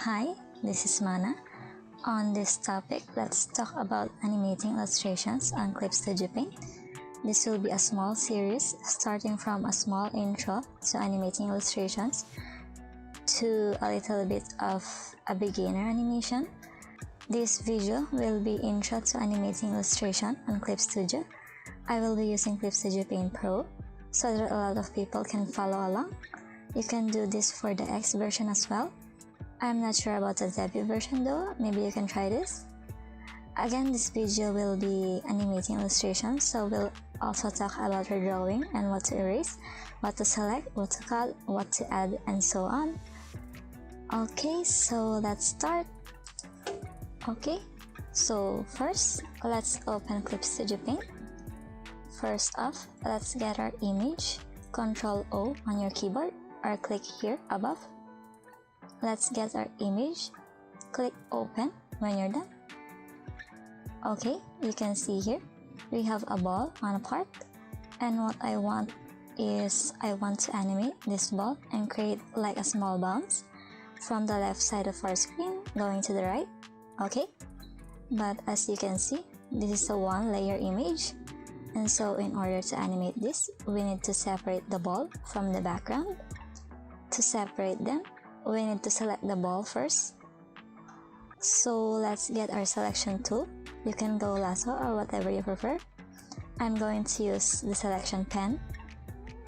Hi, this is Mana. On this topic, let's talk about animating illustrations on Clip Studio Paint. This will be a small series starting from a small intro to animating illustrations to a little bit of a beginner animation. This video will be intro to animating illustration on Clip Studio. I will be using Clip Studio Paint Pro so that a lot of people can follow along. You can do this for the X version as well. I'm not sure about the debut version though, maybe you can try this. Again, this video will be animating illustrations, so we'll also talk about redrawing and what to erase, what to select, what to cut, what to add, and so on. Okay, so let's start. Okay, so first, let's open Clip Studio Paint. First off, let's get our image. Ctrl O on your keyboard or click here above. Let's get our image. Click open when you're done. Okay, you can see here we have a ball on a part, and what I want is I want to animate this ball and create like a small bounce from the left side of our screen going to the right. Okay, but as you can see, this is a one layer image, and so in order to animate this, we need to separate the ball from the background. To separate them, we need to select the ball first. So let's get our selection tool. You can go lasso or whatever you prefer. I'm going to use the selection pen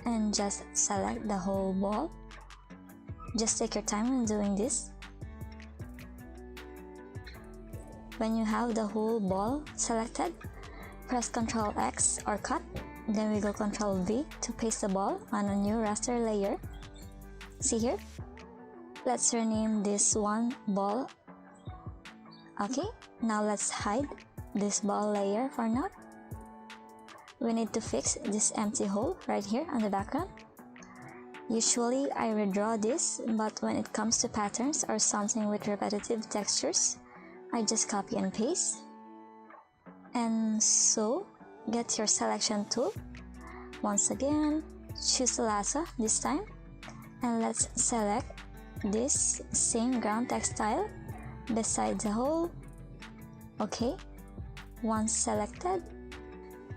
and just select the whole ball. Just take your time when doing this. When you have the whole ball selected, press Ctrl X or cut. Then we go Ctrl V to paste the ball on a new raster layer. See here? Let's rename this one ball. Okay, now let's hide this ball layer for now. We need to fix this empty hole right here on the background. Usually I redraw this, but when it comes to patterns or something with repetitive textures, I just copy and paste. And so, get your selection tool. Once again, choose the lasso this time, and let's select this same ground textile beside the hole. Okay, once selected,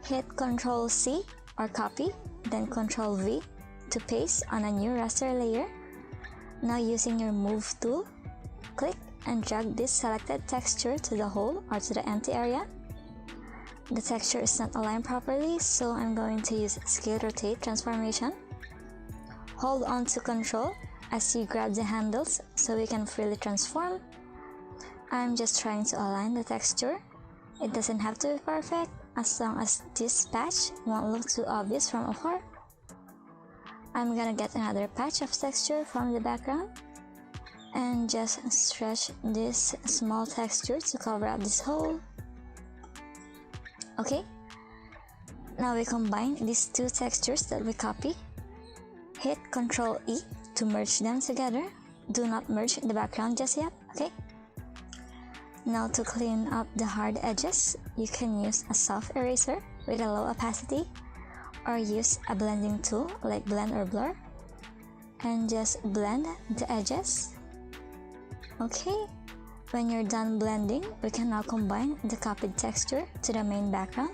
hit Ctrl C or copy, then Ctrl V to paste on a new raster layer. Now using your move tool, click and drag this selected texture to the hole or to the empty area. The texture is not aligned properly, so I'm going to use Scale Rotate Transformation. Hold on to Ctrl as you grab the handles so we can freely transform. I'm just trying to align the texture. It doesn't have to be perfect as long as this patch won't look too obvious from afar. I'm gonna get another patch of texture from the background and just stretch this small texture to cover up this hole. Okay, now we combine these two textures that we copy. Hit Ctrl E to merge them together. Do not merge the background just yet, okay? Now to clean up the hard edges, you can use a soft eraser with a low opacity or use a blending tool like blend or blur and just blend the edges. Okay, when you're done blending, we can now combine the copied texture to the main background.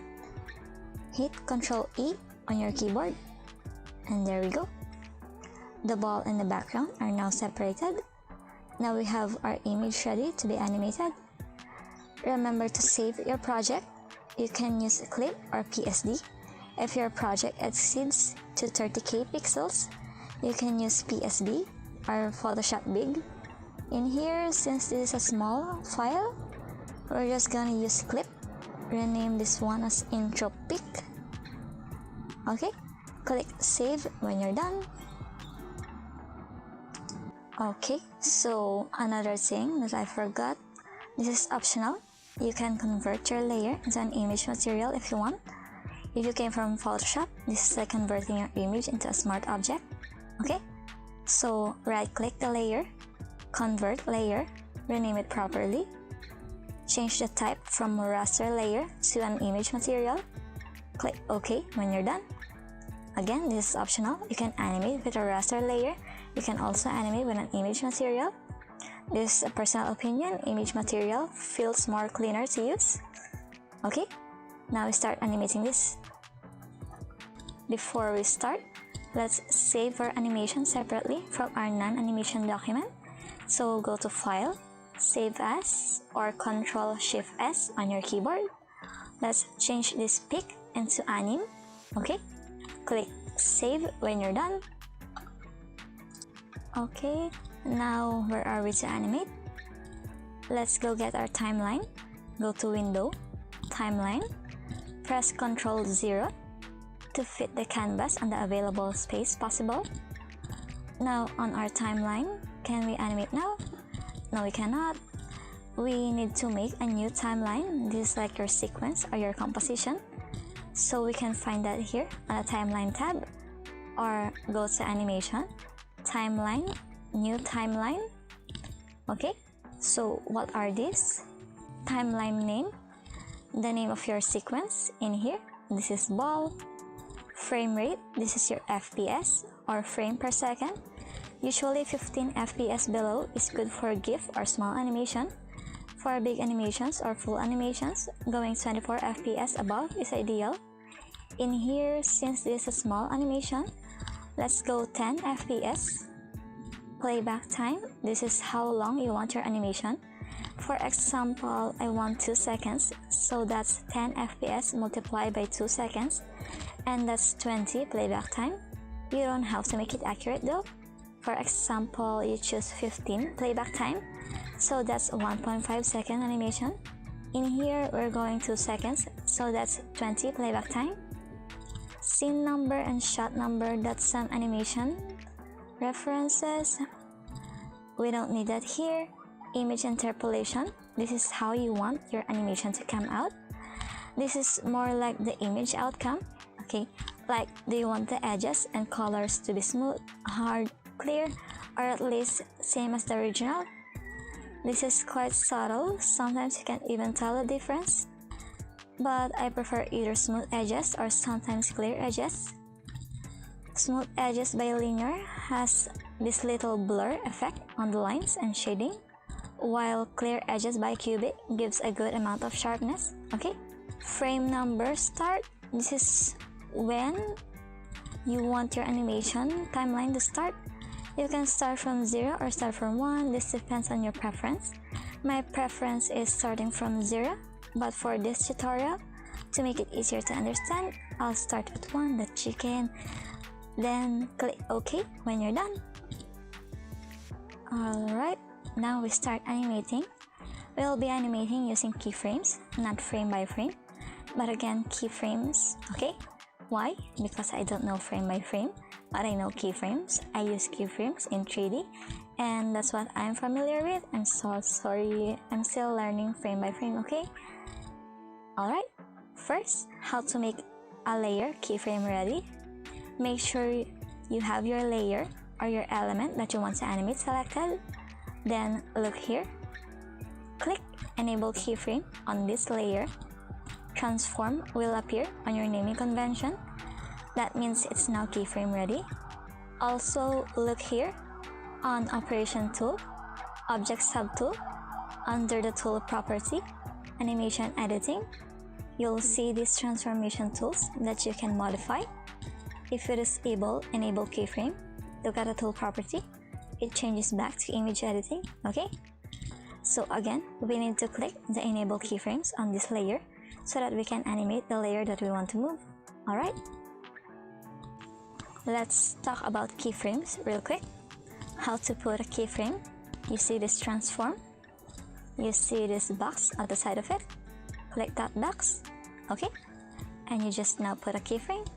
Hit Ctrl E on your keyboard, and there we go. The ball and the background are now separated. Now we have our image ready to be animated. Remember to save your project. You can use clip or PSD. If your project exceeds to 30k pixels, you can use PSD or Photoshop Big. In here, since this is a small file, we're just gonna use clip. Rename this one as Intro Pic. Okay, click save when you're done. Okay, so another thing that I forgot, this is optional. You can convert your layer into an image material if you want. If you came from Photoshop, this is like converting your image into a smart object. Okay, so right click the layer, convert layer, rename it properly, change the type from a raster layer to an image material, click OK when you're done. Again, this is optional. You can animate with a raster layer. You can also animate with an image material. This is a personal opinion. Image material feels more cleaner to use. Okay, now we start animating this. Before we start, let's save our animation separately from our non-animation document. So go to File, Save As, or Ctrl-Shift-S on your keyboard. Let's change this pic into anim. Okay, click Save when you're done. Okay, now where are we to animate? Let's go get our timeline. Go to Window, Timeline, press Ctrl-0 to fit the canvas and the available space possible. Now on our timeline, can we animate now? No, we cannot. We need to make a new timeline. This is like your sequence or your composition. So we can find that here on the Timeline tab, or go to Animation, Timeline, New Timeline. Okay, so what are these? Timeline name, the name of your sequence in here. This is ball. Frame rate, this is your FPS or frame per second. Usually 15 FPS below is good for GIF or small animation. For big animations or full animations, going 24 FPS above is ideal. In here, since this is a small animation, let's go 10 FPS. Playback time, this is how long you want your animation. For example, I want 2 seconds, so that's 10 FPS multiplied by 2 seconds, and that's 20 playback time. You don't have to make it accurate though. For example, you choose 15 playback time, so that's 1.5 second animation. In here, we're going 2 seconds, so that's 20 playback time. Scene number and shot number, that's some animation references. We don't need that here. Image interpolation, this is how you want your animation to come out. This is more like the image outcome. Okay, like, do you want the edges and colors to be smooth, hard, clear, or at least same as the original? This is quite subtle, sometimes you can't even tell the difference, but I prefer either smooth edges or sometimes clear edges. Smooth edges by linear has this little blur effect on the lines and shading, while clear edges by cubic gives a good amount of sharpness. Okay, frame number start, this is when you want your animation timeline to start. You can start from 0 or start from 1, this depends on your preference. My preference is starting from 0, but for this tutorial, to make it easier to understand, I'll start with 1 that you can then click OK when you're done. Alright, now we start animating. We'll be animating using keyframes, not frame by frame, but again keyframes. Okay, why? Because I don't know frame by frame, but I know keyframes. I use keyframes in 3D, and that's what I'm familiar with. I'm so sorry, I'm still learning frame by frame. Okay, alright, first, how to make a layer keyframe ready. Make sure you have your layer or your element that you want to animate selected. Then look here, click Enable Keyframe on this layer. Transform will appear on your naming convention. That means it's now keyframe ready. Also look here on Operation Tool, Object Subtool, under the Tool property, Animation Editing. You'll see these transformation tools that you can modify. If you disable Enable Keyframe, look at the tool property, it changes back to image editing. Okay, so again, we need to click the Enable Keyframes on this layer so that we can animate the layer that we want to move. Alright, let's talk about keyframes real quick. How to put a keyframe. You see this transform, you see this box at the side of it, click that box. Okay, and you just now put a keyframe.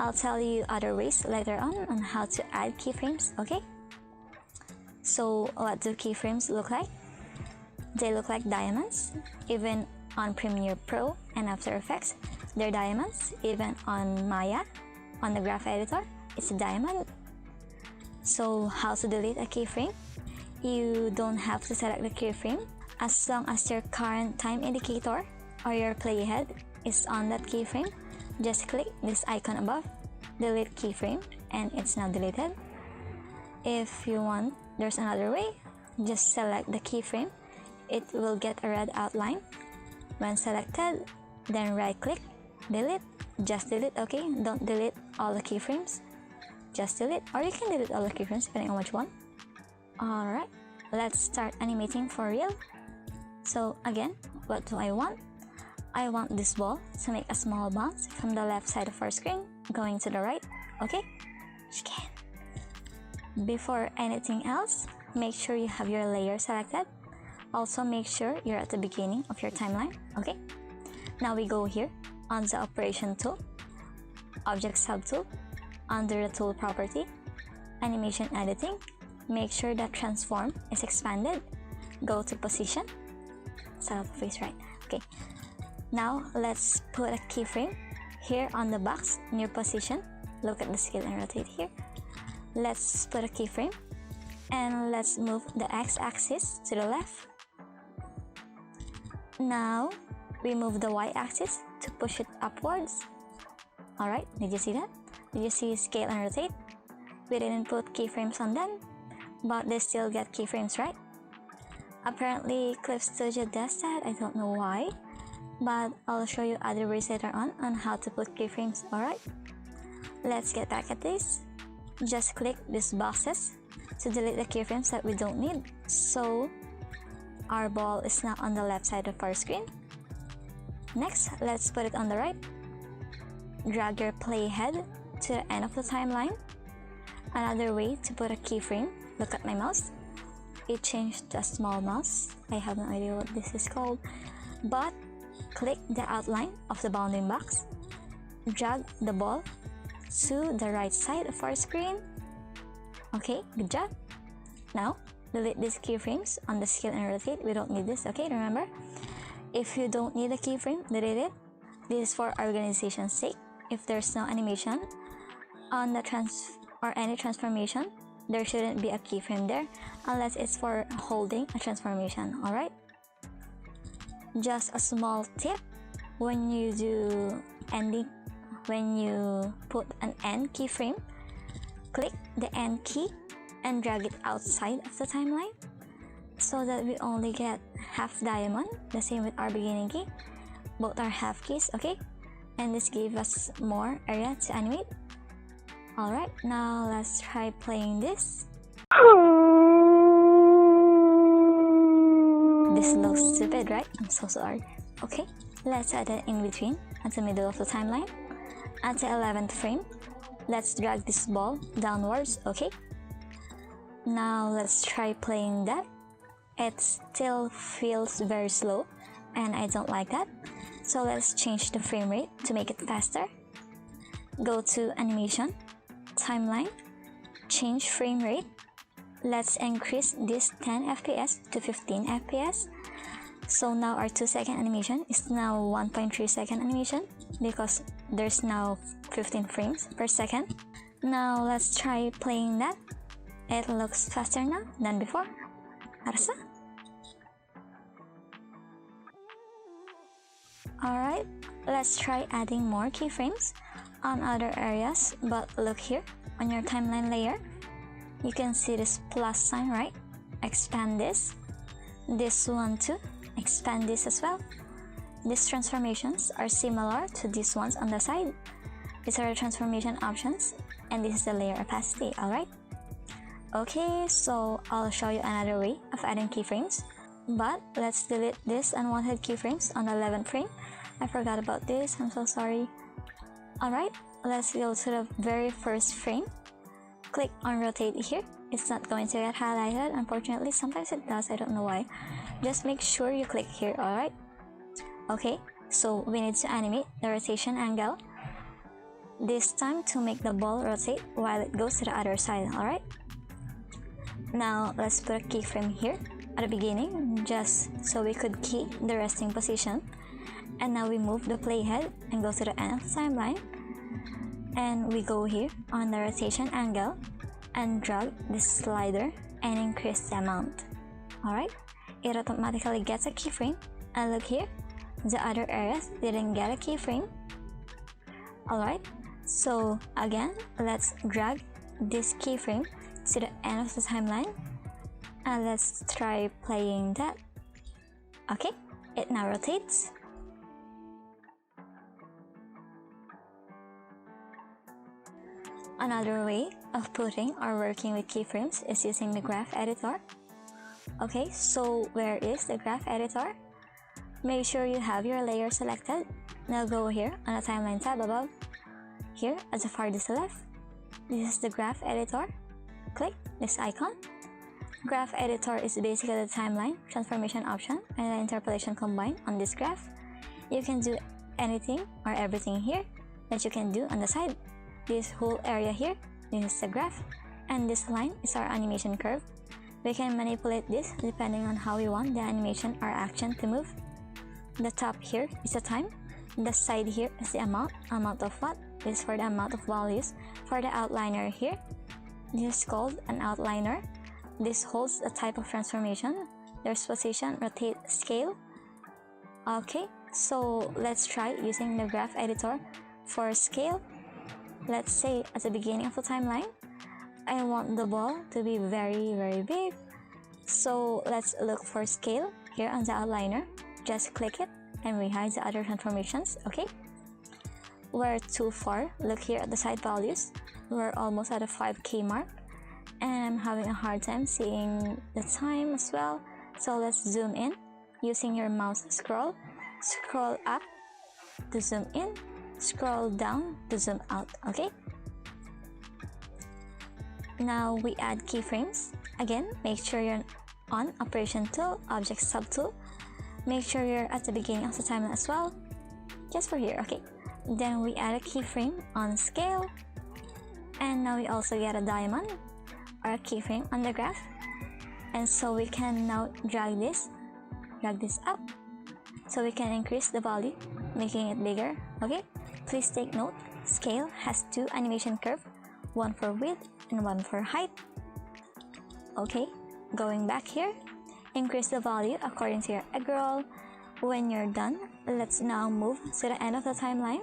I'll tell you other ways later on how to add keyframes. Okay, so what do keyframes look like? They look like diamonds. Even on Premiere Pro and After Effects, they're diamonds. Even on Maya, on the graph editor, it's a diamond. So how to delete a keyframe? You don't have to select the keyframe as long as your current time indicator or your playhead is on that keyframe. Just click this icon above, delete keyframe, and it's now deleted. If you want, there's another way. just select the keyframe. It will get a red outline. When selected, then right click, delete, just delete, okay? Don't delete all the keyframes, just delete, or you can delete all the keyframes depending on which one. Alright, let's start animating for real. So again, what do I want? I want this ball to make a small bounce from the left side of our screen going to the right, okay? Before anything else, make sure you have your layer selected. Also make sure you're at the beginning of your timeline, okay? Now we go here on the operation tool, object subtool, under the tool property, animation editing, make sure that transform is expanded, go to position, set up face right, okay. Now let's put a keyframe here on the box near position. Look at the scale and rotate here. Let's put a keyframe and let's move the x-axis to the left. Now we move the y-axis to push it upwards. Alright, did you see that? Did you see scale and rotate? We didn't put keyframes on them, but they still get keyframes, right? Apparently Clip Studio does that, I don't know why, but I'll show you other ways later on how to put keyframes, alright? Let's get back at this. Just click these boxes to delete the keyframes that we don't need. So our ball is now on the left side of our screen. Next, let's put it on the right. Drag your playhead to the end of the timeline. Another way to put a keyframe, look at my mouse. It changed to a small mouse. I have no idea what this is called, but click the outline of the bounding box, drag the ball to the right side of our screen. Okay, good job. Now delete these keyframes on the scale and rotate. We don't need this, okay? Remember, if you don't need a keyframe, delete it. This is for organization's sake. If there's no animation on the any transformation, there shouldn't be a keyframe there unless it's for holding a transformation, alright? Just a small tip, when you do ending, when you put an end keyframe, click the end key and drag it outside of the timeline so that we only get half diamond. The same with our beginning key, both are half keys, okay? And this gave us more area to animate. Alright, now let's try playing this. This looks stupid, right? I'm so sorry. Okay, let's add an in between at the middle of the timeline. At the 11th frame, let's drag this ball downwards, okay? Now let's try playing that. It still feels very slow and I don't like that. So let's change the frame rate to make it faster. Go to animation, timeline, change frame rate. Let's increase this 10 FPS to 15 FPS. So now our 2-second animation is now 1.3 second animation because there's now 15 frames per second. Now let's try playing that. It looks faster now than before. Harasa? Alright, let's try adding more keyframes on other areas, but look here on your timeline layer. You can see this plus sign, right? Expand this. This one too. Expand this as well. These transformations are similar to these ones on the side. These are the transformation options, and this is the layer opacity, alright? Okay, so I'll show you another way of adding keyframes, but let's delete this unwanted keyframes on the 11th frame. I forgot about this, I'm so sorry. Alright, let's go to the very first frame. Click on rotate here. It's not going to get highlighted, unfortunately. Sometimes it does, I don't know why. Just make sure you click here, alright? Okay, so we need to animate the rotation angle. This time to make the ball rotate while it goes to the other side, alright? Now let's put a keyframe here at the beginning, just so we could key the resting position. And now we move the playhead and go to the end of the timeline. And we go here on the rotation angle and drag this slider and increase the amount. Alright, it automatically gets a keyframe, and look here, the other areas didn't get a keyframe. Alright, so again, let's drag this keyframe to the end of the timeline And let's try playing that. Okay, it now rotates. Another way of putting or working with keyframes is using the graph editor. Okay, so where is the graph editor? Make sure you have your layer selected. Now go here on the timeline tab above. Here at the farthest left, this is the graph editor. Click this icon. Graph editor is basically the timeline, transformation option, and the interpolation combined on this graph. You can do anything or everything here that you can do on the side. This whole area here, this is the graph, and this line is our animation curve. We can manipulate this depending on how we want the animation or action to move. The top here is the time. The side here is the amount of what? This is for the amount of values. For the outliner here, this is called an outliner. This holds a type of transformation. There's position, rotate, scale. Okay, so let's try using the graph editor for scale. Let's say at the beginning of the timeline, I want the ball to be very big. So let's look for scale here on the outliner. Just click it and we hide the other transformations, okay? We're too far. Look here at the side values. We're almost at a 5K mark. And I'm having a hard time seeing the time as well. So let's zoom in using your mouse scroll. Scroll up to zoom in. Scroll down to zoom out, okay? Now we add keyframes. Again, make sure you're on Operation Tool, Object Subtool. Make sure you're at the beginning of the timeline as well. Just for here, okay? Then we add a keyframe on scale. And now we also get a diamond or a keyframe on the graph. And so we can now drag this up. So we can increase the value, making it bigger, okay? Please take note, scale has two animation curves, one for width and one for height. Okay, going back here, increase the value according to your egg roll. When you're done, let's now move to the end of the timeline.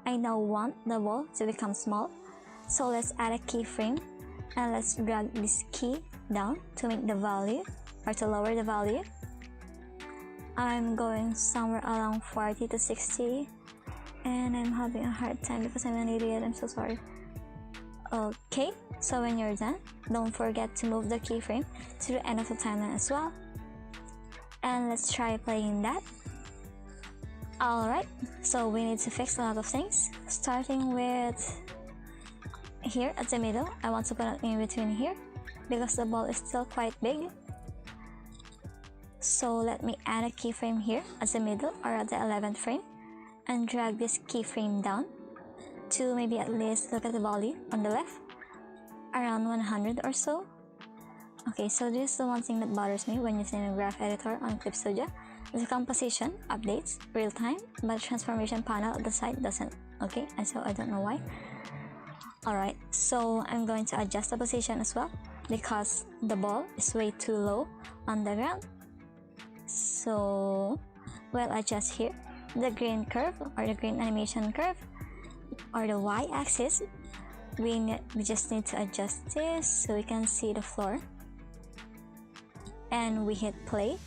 I now want the ball to become small, so let's add a keyframe and let's drag this key down to make the value or to lower the value. I'm going somewhere around 40 to 60 and I'm having a hard time because I'm an idiot. I'm so sorry. Okay, so when you're done, don't forget to move the keyframe to the end of the timeline as well. And let's try playing that. Alright, so we need to fix a lot of things, starting with here at the middle. I want to put it in between here because the ball is still quite big. So let me add a keyframe here at the middle or at the 11th frame and drag this keyframe down to maybe at least, look at the value on the left, around 100 or so. Okay, so this is the one thing that bothers me when using a graph editor on Clip Studio. The composition updates real time, but the transformation panel at the side doesn't. Okay, and so I don't know why. Alright, so I'm going to adjust the position as well because the ball is way too low on the ground. So we'll adjust here the green curve or the green animation curve or the y-axis. We just need to adjust this so we can see the floor. And we hit play.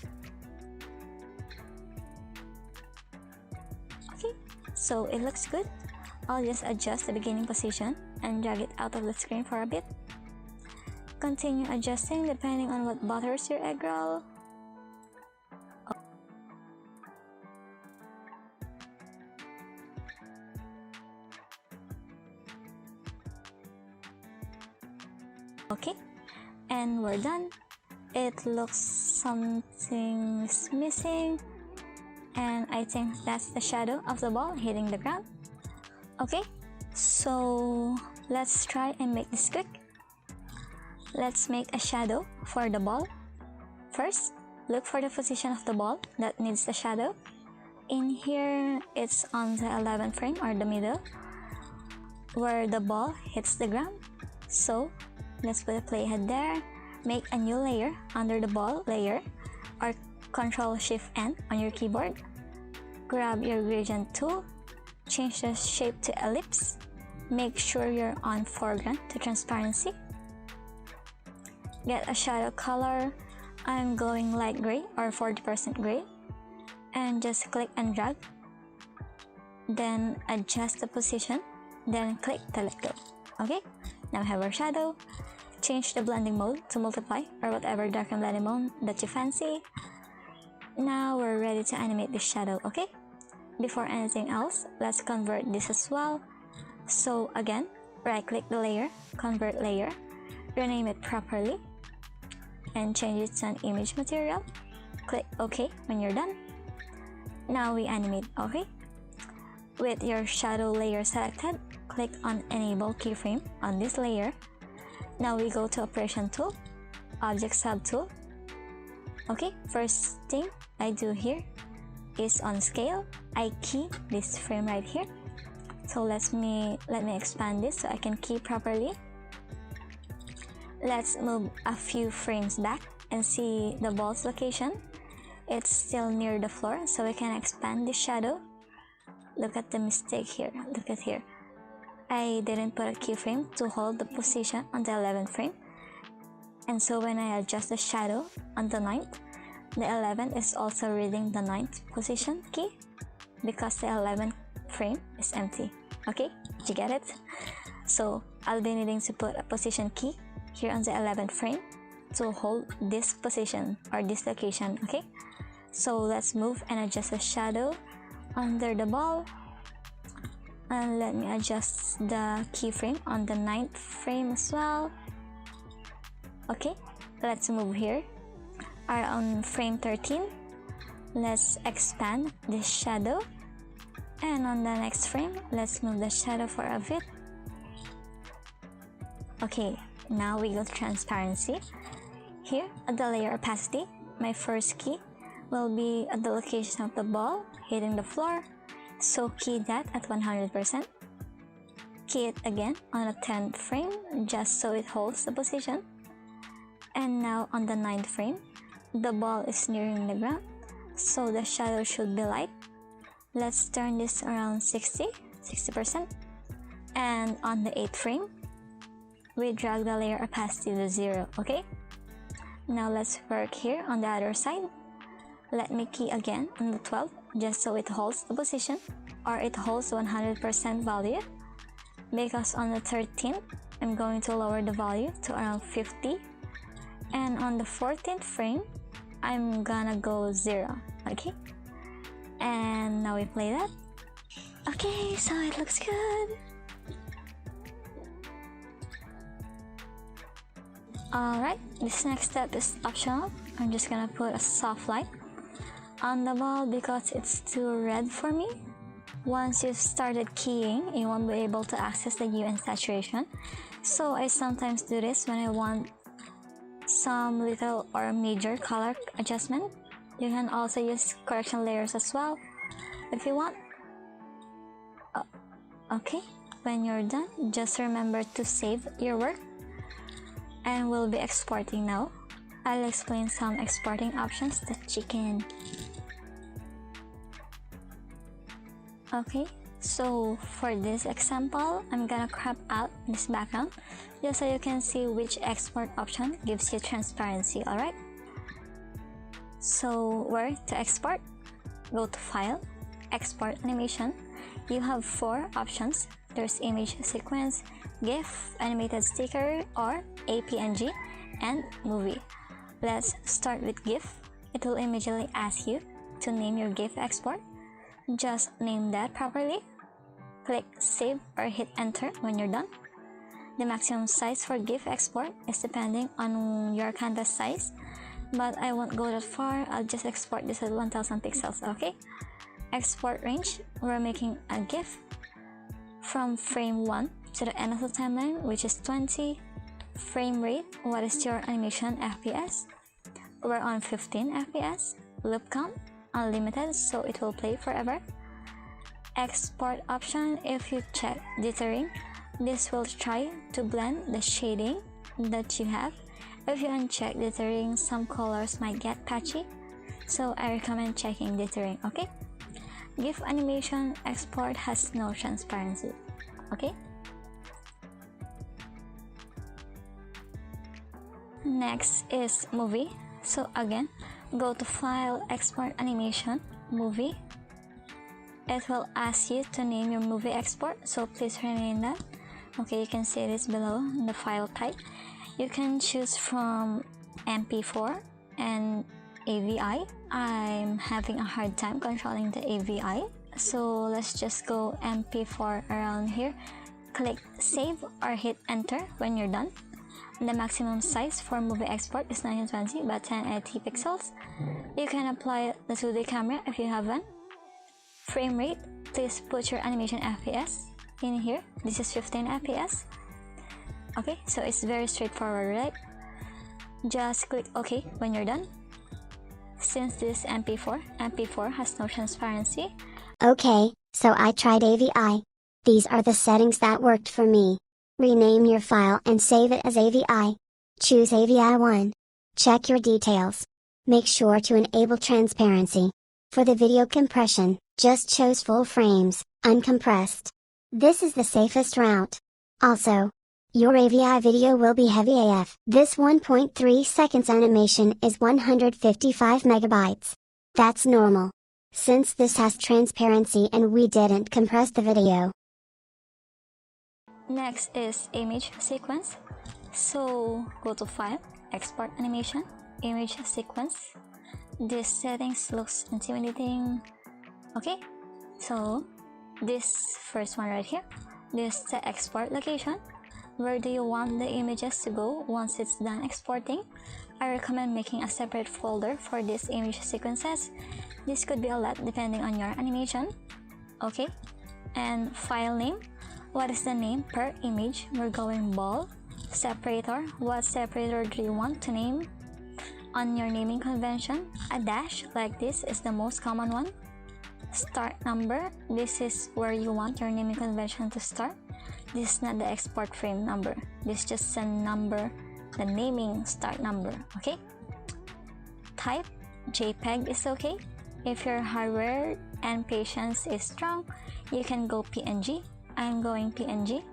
Okay, so it looks good. I'll just adjust the beginning position and drag it out of the screen for a bit. Continue adjusting depending on what bothers your egg roll. Okay, and we're done. It looks something is missing, and I think that's the shadow of the ball hitting the ground. Okay, so let's try and make this quick. Let's make a shadow for the ball. First, look for the position of the ball that needs the shadow. In here, it's on the 11th frame or the middle where the ball hits the ground. So let's put a playhead there. Make a new layer under the ball layer or Ctrl-Shift-N on your keyboard. Grab your gradient tool, change the shape to ellipse. Make sure you're on foreground to transparency. get a shadow color. I'm going light gray or 40% gray, and just click and drag, then adjust the position, then click to let go. Okay, now we have our shadow. Change the blending mode to multiply or whatever darken blending mode that you fancy. Now we're ready to animate this shadow. Okay, before anything else, let's convert this as well. So again, right click the layer, convert layer, rename it properly, and change it to an image material. Click OK when you're done. Now we animate. Okay, with your shadow layer selected, click on enable keyframe on this layer. Now we go to operation tool, object sub tool. Okay, first thing I do here is on scale, I key this frame right here. So let me expand this so I can key properly. Let's move a few frames back and see the ball's location. It's still near the floor, so we can expand the shadow. Look at the mistake here. Look at here. I didn't put a keyframe to hold the position on the 11th frame. And so when I adjust the shadow on the 9th, the 11 is also reading the 9th position key because the 11th frame is empty. Okay, did you get it? So I'll be needing to put a position key here on the 11th frame to hold this position or this location. Okay, so let's move and adjust the shadow under the ball, and let me adjust the keyframe on the 9th frame as well. Okay, let's move here. On frame 13, let's expand this shadow, and on the next frame, let's move the shadow for a bit. Okay, now we go to transparency. Here at the layer opacity, my first key will be at the location of the ball hitting the floor, so key that at 100%. Key it again on the 10th frame just so it holds the position. And now on the 9th frame, the ball is nearing the ground, so the shadow should be light. Let's turn this around 60%. And on the 8th frame, we drag the layer opacity to 0. Okay, now let's work here on the other side. Let me key again on the 12th just so it holds the position, or it holds 100% value, because on the 13th I'm going to lower the value to around 50, and on the 14th frame I'm gonna go 0. Okay, and now we play that. Okay, so it looks good. Alright, this next step is optional. I'm just gonna put a soft light on the ball because it's too red for me. Once you've started keying, you won't be able to access the hue and saturation. So I sometimes do this when I want some little or major color adjustment. You can also use correction layers as well if you want. Okay, when you're done, just remember to save your work, and we'll be exporting now. I'll explain some exporting options that you can. Okay, so for this example, I'm gonna crop out this background just so you can see which export option gives you transparency. Alright, so where to export? Go to File, Export Animation. You have 4 options. There's image sequence, GIF, animated sticker, or APNG, and movie. Let's start with GIF. It will immediately ask you to name your GIF export. Just name that properly. Click save or hit enter when you're done. The maximum size for GIF export is depending on your canvas size, but I won't go that far. I'll just export this at 1000 pixels. Okay, export range, we're making a GIF from frame 1 to the end of the timeline, which is 20. Frame rate, what is your animation FPS? We're on 15 FPS. Loop count, unlimited, so it will play forever. Export option, if you check dithering, this will try to blend the shading that you have. If you uncheck dithering, some colors might get patchy, so I recommend checking dithering. Okay, GIF animation export has no transparency. Okay, Next is movie. So again, go to File, Export Animation, Movie. It will ask you to name your movie export, so please rename that. Okay, you can see this below in the file type. You can choose from MP4 and AVI. I'm having a hard time controlling the AVI, so let's just go MP4 around here. Click save or hit enter when you're done. The maximum size for movie export is 1920 by 1080 pixels. You can apply the 2D camera if you have one. Frame rate, please put your animation FPS in here. This is 15 FPS. Okay, so it's very straightforward, right? Just click OK when you're done. Since this is MP4 has no transparency. Okay, so I tried AVI. These are the settings that worked for me. Rename your file and save it as AVI. Choose AVI 1. Check your details. Make sure to enable transparency. For the video compression, just choose full frames, uncompressed. This is the safest route. Also, your AVI video will be heavy AF. This 1.3 seconds animation is 155 megabytes. That's normal, since this has transparency and we didn't compress the video. Next is image sequence. So go to File, Export Animation, Image Sequence. This settings looks intimidating. Okay, so this first one right here, this is the export location. Where do you want the images to go once it's done exporting? I recommend making a separate folder for these image sequences. This could be a lot depending on your animation. Okay, and file name. What is the name per image? We're going ball. Separator. What separator do you want to name? On your naming convention, a dash like this is the most common one. Start number. This is where you want your naming convention to start. This is not the export frame number. This is just a number, the naming start number. Okay. Type. JPEG is okay. If your hardware and patience is strong, you can go PNG. I'm going PNG.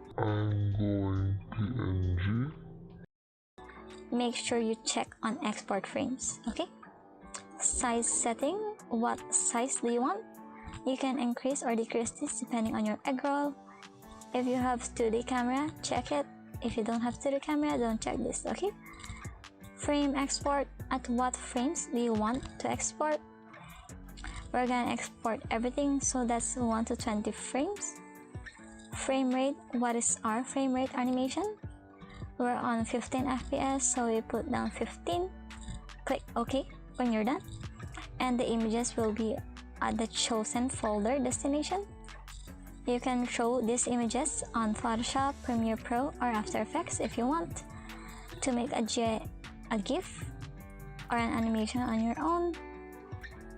Make sure you check on export frames. Okay. Size setting. What size do you want? You can increase or decrease this depending on your egg roll. If you have 2D camera, check it. If you don't have 2D camera, don't check this. Okay. Frame export. At what frames do you want to export? We're gonna export everything, so that's 1 to 20 frames. Frame rate. What is our frame rate animation? We're on 15 FPS, so we put down 15. Click OK when you're done, and the images will be at the chosen folder destination. You can show these images on Photoshop, Premiere Pro, or After Effects if you want to make a GIF or an animation on your own.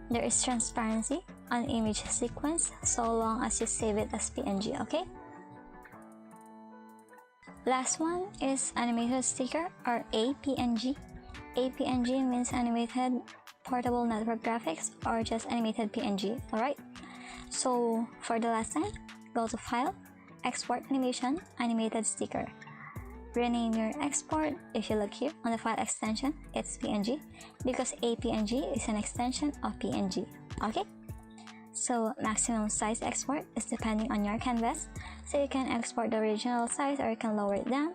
There is transparency on image sequence so long as you save it as PNG. Okay. Last one is animated sticker or APNG. APNG means animated portable network graphics or just animated PNG. Alright, so for the last time, go to File, Export Animation, Animated Sticker. Rename your export. If you look here on the file extension, it's PNG because APNG is an extension of PNG. Okay, so maximum size export is depending on your canvas, so you can export the original size or you can lower it down.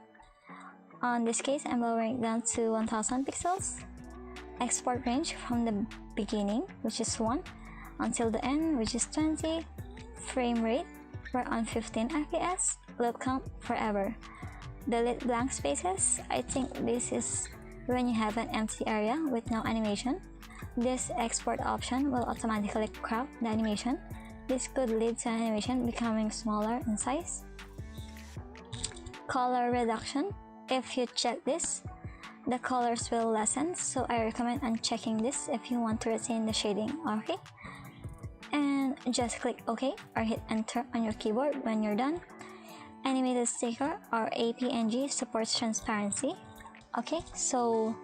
On this case, I'm lowering it down to 1000 pixels. Export range from the beginning, which is 1, until the end, which is 20. Frame rate, we're on 15 FPS. Loop count forever. Delete blank spaces. I think this is when you have an empty area with no animation. This export option will automatically crop the animation. This could lead to animation becoming smaller in size. Color reduction. If you check this, the colors will lessen, so I recommend unchecking this if you want to retain the shading. Okay, and just click OK or hit enter on your keyboard when you're done. Animated sticker or APNG supports transparency. Okay, so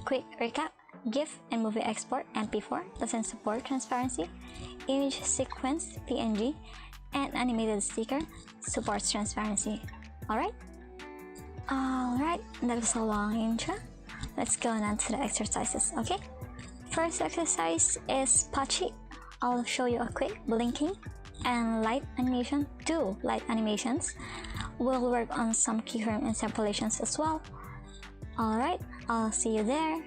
quick recap. GIF and movie export MP4 doesn't support transparency. Image sequence PNG and animated sticker supports transparency. Alright, Alright, that was a long intro. Let's go on to the exercises, okay? First exercise is patchy. I'll show you a quick blinking and light animation, 2 light animations. We'll work on some keyframe interpolations as well. Alright, I'll see you there.